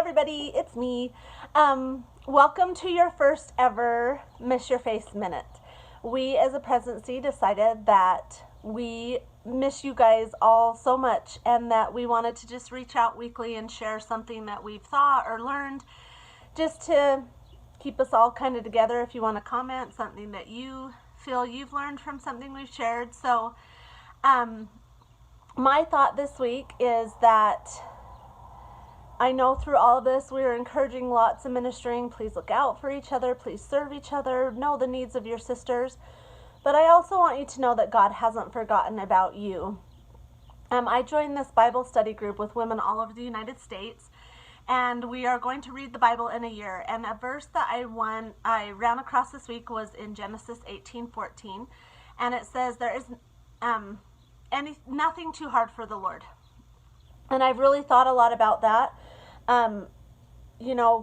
everybody, it's me. Welcome to your first ever Miss Your Face Minute. We as a presidency decided that we miss you guys all so much and that we wanted to just reach out weekly and share something that we've thought or learned, just to keep us all kind of together. If you want to comment something that you feel you've learned from something we've shared. So my thought this week is that I know through all of this we are encouraging lots of ministering. Please look out for each other. Please serve each other. Know the needs of your sisters. But I also want you to know that God hasn't forgotten about you. I joined this Bible study group with women all over the United States, and we are going to read the Bible in a year. And a verse that I ran across this week was in Genesis 18:14, and it says, "There is nothing too hard for the Lord." And I've really thought a lot about that.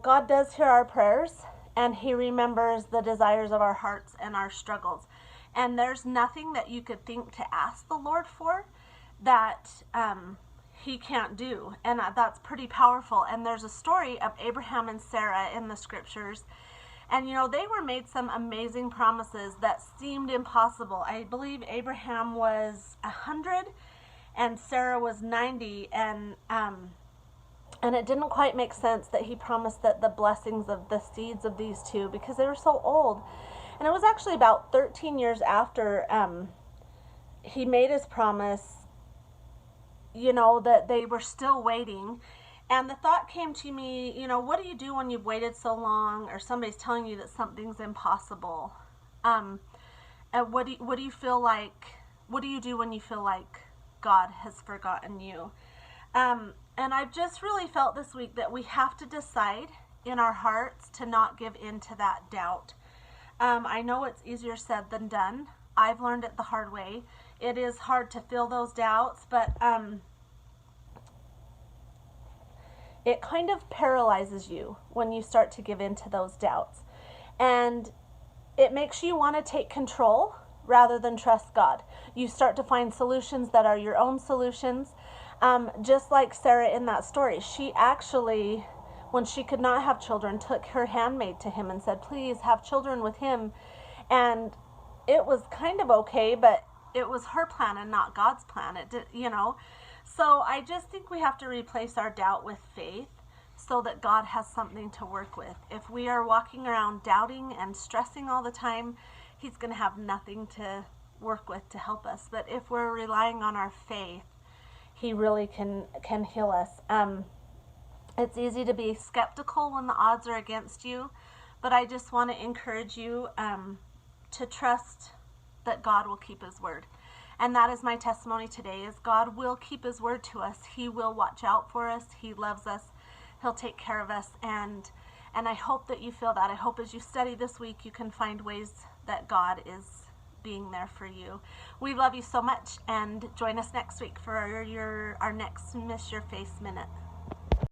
God does hear our prayers, and He remembers the desires of our hearts and our struggles. And there's nothing that you could think to ask the Lord for that He can't do. And that's pretty powerful. And there's a story of Abraham and Sarah in the scriptures. And, they were made some amazing promises that seemed impossible. I believe Abraham was 100 and Sarah was 90, and it didn't quite make sense that he promised that the blessings of the seeds of these two, because they were so old. And it was actually about 13 years after he made his promise, that they were still waiting. And the thought came to me, what do you do when you've waited so long, or somebody's telling you that something's impossible? And what do you feel like? What do you do when you feel like God has forgotten you? And I've just really felt this week that we have to decide in our hearts to not give in to that doubt. I know it's easier said than done. I've learned it the hard way. It is hard to feel those doubts, but it kind of paralyzes you when you start to give in to those doubts. And it makes you want to take control rather than trust God. You start to find solutions that are your own solutions. Just like Sarah in that story, she actually, when she could not have children, took her handmaid to him and said, "Please have children with him." And it was kind of okay, but it was her plan and not God's plan. It did, So I just think we have to replace our doubt with faith so that God has something to work with. If we are walking around doubting and stressing all the time, He's going to have nothing to work with to help us. But if we're relying on our faith, He really can heal us. It's easy to be skeptical when the odds are against you, but I just want to encourage you to trust that God will keep His word. And that is my testimony today, is God will keep His word to us. He will watch out for us. He loves us. He'll take care of us. And I hope that you feel that. I hope as you study this week, you can find ways that God is being there for you. We love you so much, and join us next week for our next Miss Your Face Minute.